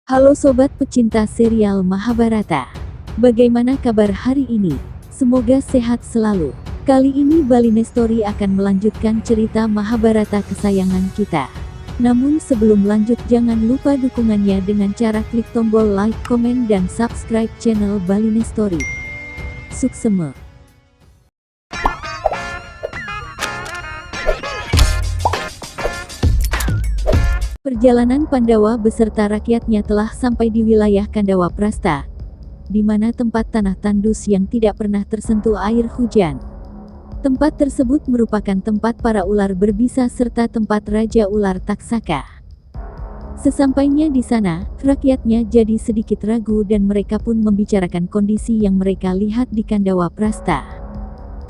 Halo sobat pecinta serial Mahabharata. Bagaimana kabar hari ini? Semoga sehat selalu. Kali ini Baline Story akan melanjutkan cerita Mahabharata kesayangan kita. Namun sebelum lanjut jangan lupa dukungannya dengan cara klik tombol like, komen dan subscribe channel Baline Story. Suksema. Perjalanan Pandawa beserta rakyatnya telah sampai di wilayah Kandawa Prasta, di mana tempat tanah tandus yang tidak pernah tersentuh air hujan. Tempat tersebut merupakan tempat para ular berbisa serta tempat Raja Ular Taksaka. Sesampainya di sana, rakyatnya jadi sedikit ragu dan mereka pun membicarakan kondisi yang mereka lihat di Kandawa Prasta.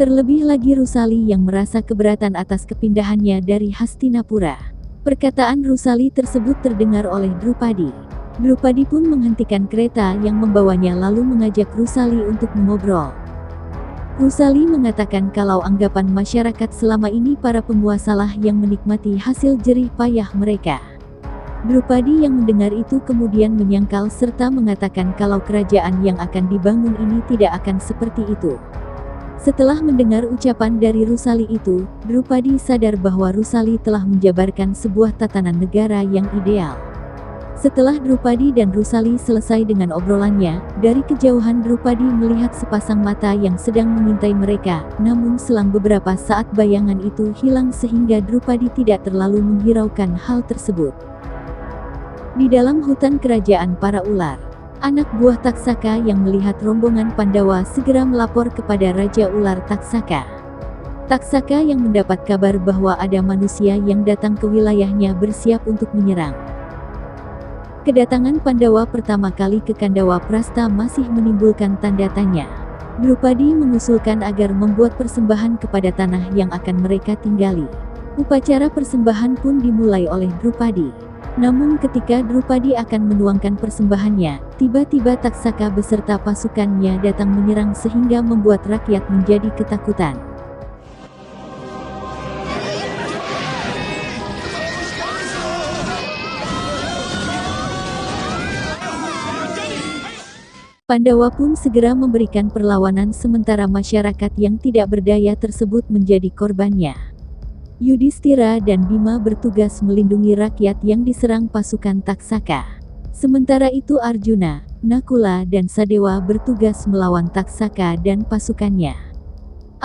Terlebih lagi Rusali yang merasa keberatan atas kepindahannya dari Hastinapura. Perkataan Rusali tersebut terdengar oleh Drupadi. Drupadi pun menghentikan kereta yang membawanya lalu mengajak Rusali untuk mengobrol. Rusali mengatakan kalau anggapan masyarakat selama ini para penguasalah yang menikmati hasil jerih payah mereka. Drupadi yang mendengar itu kemudian menyangkal serta mengatakan kalau kerajaan yang akan dibangun ini tidak akan seperti itu. Setelah mendengar ucapan dari Rusali itu, Drupadi sadar bahwa Rusali telah menjabarkan sebuah tatanan negara yang ideal. Setelah Drupadi dan Rusali selesai dengan obrolannya, dari kejauhan Drupadi melihat sepasang mata yang sedang mengintai mereka, namun selang beberapa saat bayangan itu hilang sehingga Drupadi tidak terlalu menghiraukan hal tersebut. Di dalam hutan kerajaan para ular, anak buah Taksaka yang melihat rombongan Pandawa segera melapor kepada Raja Ular Taksaka. Taksaka yang mendapat kabar bahwa ada manusia yang datang ke wilayahnya bersiap untuk menyerang. Kedatangan Pandawa pertama kali ke Kandawa Prasta masih menimbulkan tanda tanya. Drupadi mengusulkan agar membuat persembahan kepada tanah yang akan mereka tinggali. Upacara persembahan pun dimulai oleh Drupadi. Namun ketika Drupadi akan menuangkan persembahannya, tiba-tiba Taksaka beserta pasukannya datang menyerang sehingga membuat rakyat menjadi ketakutan. Pandawa pun segera memberikan perlawanan sementara masyarakat yang tidak berdaya tersebut menjadi korbannya. Yudhistira dan Bima bertugas melindungi rakyat yang diserang pasukan Taksaka. Sementara itu Arjuna, Nakula dan Sadewa bertugas melawan Taksaka dan pasukannya.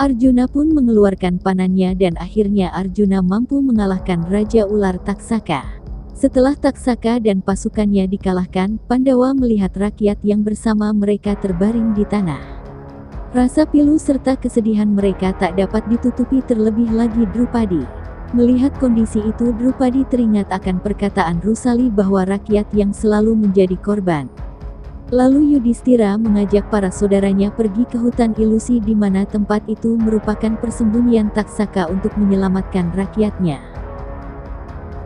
Arjuna pun mengeluarkan panahnya dan akhirnya Arjuna mampu mengalahkan Raja Ular Taksaka. Setelah Taksaka dan pasukannya dikalahkan, Pandawa melihat rakyat yang bersama mereka terbaring di tanah. Rasa pilu serta kesedihan mereka tak dapat ditutupi terlebih lagi Drupadi. Melihat kondisi itu Drupadi teringat akan perkataan Rusali bahwa rakyat yang selalu menjadi korban. Lalu Yudhistira mengajak para saudaranya pergi ke hutan ilusi di mana tempat itu merupakan persembunyian Taksaka untuk menyelamatkan rakyatnya.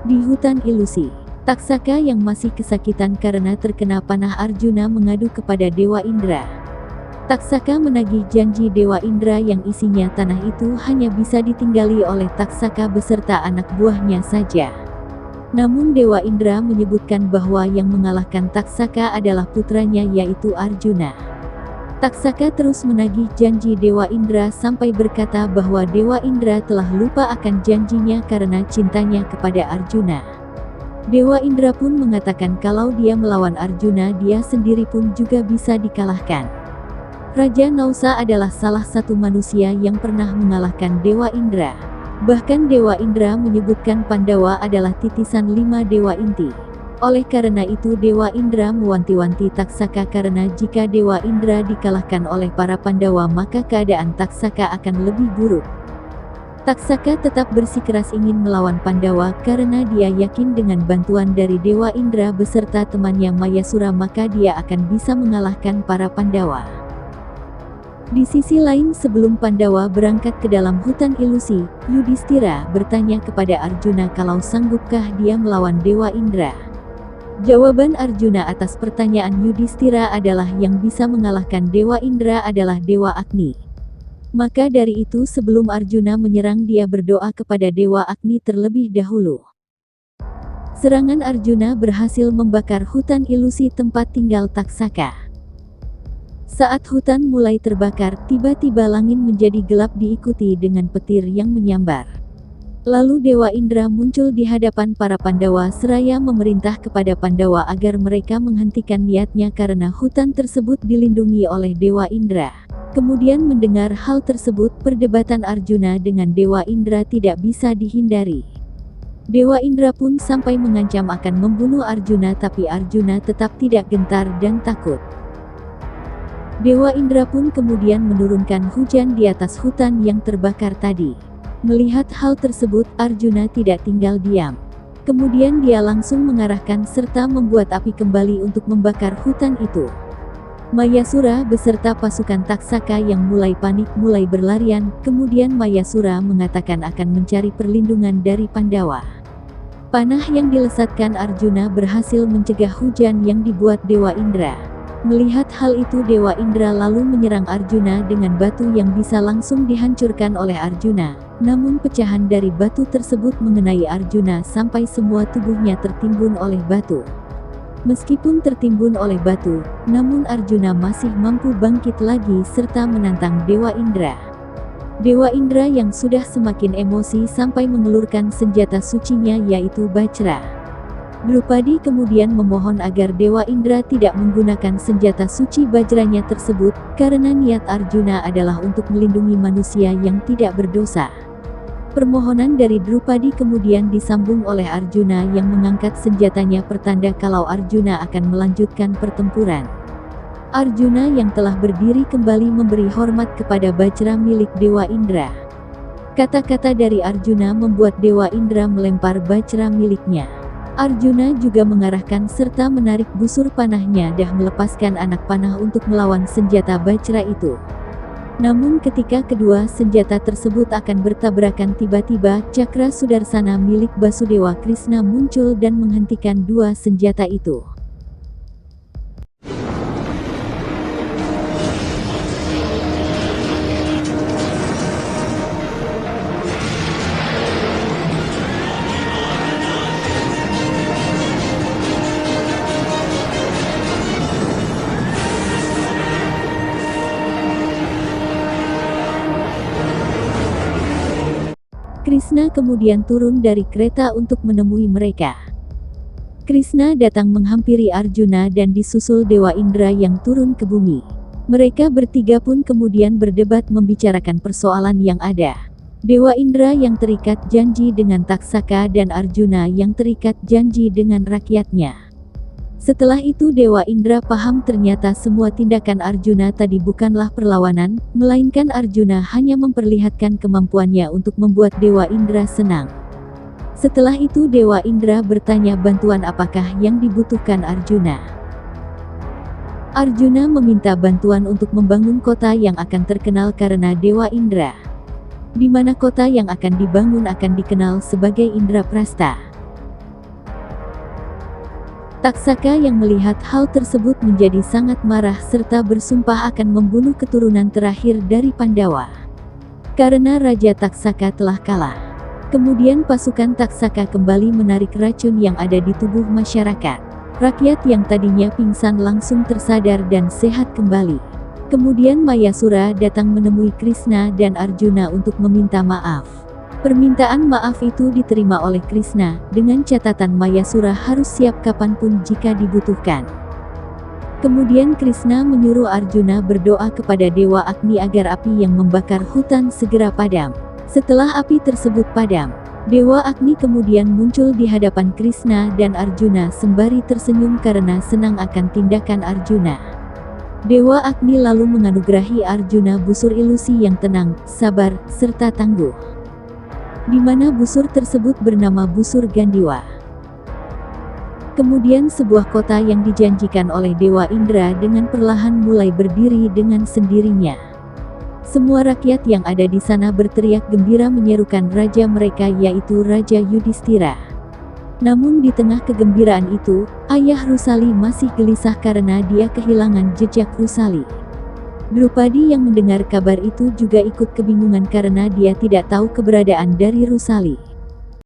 Di hutan ilusi, Taksaka yang masih kesakitan karena terkena panah Arjuna mengadu kepada Dewa Indra. Taksaka menagih janji Dewa Indra yang isinya tanah itu hanya bisa ditinggali oleh Taksaka beserta anak buahnya saja. Namun Dewa Indra menyebutkan bahwa yang mengalahkan Taksaka adalah putranya yaitu Arjuna. Taksaka terus menagih janji Dewa Indra sampai berkata bahwa Dewa Indra telah lupa akan janjinya karena cintanya kepada Arjuna. Dewa Indra pun mengatakan kalau dia melawan Arjuna dia sendiri pun juga bisa dikalahkan. Raja Nausa adalah salah satu manusia yang pernah mengalahkan Dewa Indra. Bahkan Dewa Indra menyebutkan Pandawa adalah titisan 5 dewa inti. Oleh karena itu Dewa Indra mewanti-wanti Taksaka karena jika Dewa Indra dikalahkan oleh para Pandawa maka keadaan Taksaka akan lebih buruk. Taksaka tetap bersikeras ingin melawan Pandawa karena dia yakin dengan bantuan dari Dewa Indra beserta temannya Mayasura maka dia akan bisa mengalahkan para Pandawa. Di sisi lain sebelum Pandawa berangkat ke dalam hutan ilusi, Yudhistira bertanya kepada Arjuna kalau sanggupkah dia melawan Dewa Indra. Jawaban Arjuna atas pertanyaan Yudhistira adalah yang bisa mengalahkan Dewa Indra adalah Dewa Agni. Maka dari itu sebelum Arjuna menyerang dia berdoa kepada Dewa Agni terlebih dahulu. Serangan Arjuna berhasil membakar hutan ilusi tempat tinggal Taksaka. Saat hutan mulai terbakar, tiba-tiba langit menjadi gelap diikuti dengan petir yang menyambar. Lalu Dewa Indra muncul di hadapan para Pandawa seraya memerintah kepada Pandawa agar mereka menghentikan niatnya karena hutan tersebut dilindungi oleh Dewa Indra. Kemudian mendengar hal tersebut, perdebatan Arjuna dengan Dewa Indra tidak bisa dihindari. Dewa Indra pun sampai mengancam akan membunuh Arjuna, tapi Arjuna tetap tidak gentar dan takut. Dewa Indra pun kemudian menurunkan hujan di atas hutan yang terbakar tadi. Melihat hal tersebut, Arjuna tidak tinggal diam. Kemudian dia langsung mengarahkan serta membuat api kembali untuk membakar hutan itu. Mayasura beserta pasukan Taksaka yang mulai panik mulai berlarian, kemudian Mayasura mengatakan akan mencari perlindungan dari Pandawa. Panah yang dilesatkan Arjuna berhasil mencegah hujan yang dibuat Dewa Indra. Melihat hal itu, Dewa Indra lalu menyerang Arjuna dengan batu yang bisa langsung dihancurkan oleh Arjuna. Namun pecahan dari batu tersebut mengenai Arjuna sampai semua tubuhnya tertimbun oleh batu. Meskipun tertimbun oleh batu, namun Arjuna masih mampu bangkit lagi serta menantang Dewa Indra. Dewa Indra yang sudah semakin emosi sampai mengelurkan senjata sucinya yaitu Bajra. Drupadi kemudian memohon agar Dewa Indra tidak menggunakan senjata suci Bajranya tersebut, karena niat Arjuna adalah untuk melindungi manusia yang tidak berdosa. Permohonan dari Drupadi kemudian disambung oleh Arjuna yang mengangkat senjatanya pertanda kalau Arjuna akan melanjutkan pertempuran. Arjuna yang telah berdiri kembali memberi hormat kepada Bajra milik Dewa Indra. Kata-kata dari Arjuna membuat Dewa Indra melempar Bajra miliknya. Arjuna juga mengarahkan serta menarik busur panahnya dah melepaskan anak panah untuk melawan senjata Bajra itu. Namun ketika kedua senjata tersebut akan bertabrakan, tiba-tiba Cakra Sudarsana milik Basudewa Krishna muncul dan menghentikan dua senjata itu. Krishna kemudian turun dari kereta untuk menemui mereka. Krishna datang menghampiri Arjuna dan disusul Dewa Indra yang turun ke bumi. Mereka bertiga pun kemudian berdebat membicarakan persoalan yang ada. Dewa Indra yang terikat janji dengan Taksaka dan Arjuna yang terikat janji dengan rakyatnya. Setelah itu Dewa Indra paham ternyata semua tindakan Arjuna tadi bukanlah perlawanan, melainkan Arjuna hanya memperlihatkan kemampuannya untuk membuat Dewa Indra senang. Setelah itu Dewa Indra bertanya bantuan apakah yang dibutuhkan Arjuna. Arjuna meminta bantuan untuk membangun kota yang akan terkenal karena Dewa Indra. Di mana kota yang akan dibangun akan dikenal sebagai Indraprastha. Taksaka yang melihat hal tersebut menjadi sangat marah serta bersumpah akan membunuh keturunan terakhir dari Pandawa. Karena Raja Taksaka telah kalah. Kemudian pasukan Taksaka kembali menarik racun yang ada di tubuh masyarakat. Rakyat yang tadinya pingsan langsung tersadar dan sehat kembali. Kemudian Mayasura datang menemui Krishna dan Arjuna untuk meminta maaf. Permintaan maaf itu diterima oleh Krishna, dengan catatan Mayasura harus siap kapanpun jika dibutuhkan. Kemudian Krishna menyuruh Arjuna berdoa kepada Dewa Agni agar api yang membakar hutan segera padam. Setelah api tersebut padam, Dewa Agni kemudian muncul di hadapan Krishna dan Arjuna sembari tersenyum karena senang akan tindakan Arjuna. Dewa Agni lalu menganugerahi Arjuna busur ilusi yang tenang, sabar, serta tangguh. Di mana busur tersebut bernama busur Gandiwa. Kemudian sebuah kota yang dijanjikan oleh Dewa Indra dengan perlahan mulai berdiri dengan sendirinya. Semua rakyat yang ada di sana berteriak gembira menyerukan raja mereka yaitu Raja Yudhistira. Namun di tengah kegembiraan itu, ayah Rusali masih gelisah karena dia kehilangan jejak Rusali. Drupadi yang mendengar kabar itu juga ikut kebingungan karena dia tidak tahu keberadaan dari Rusali.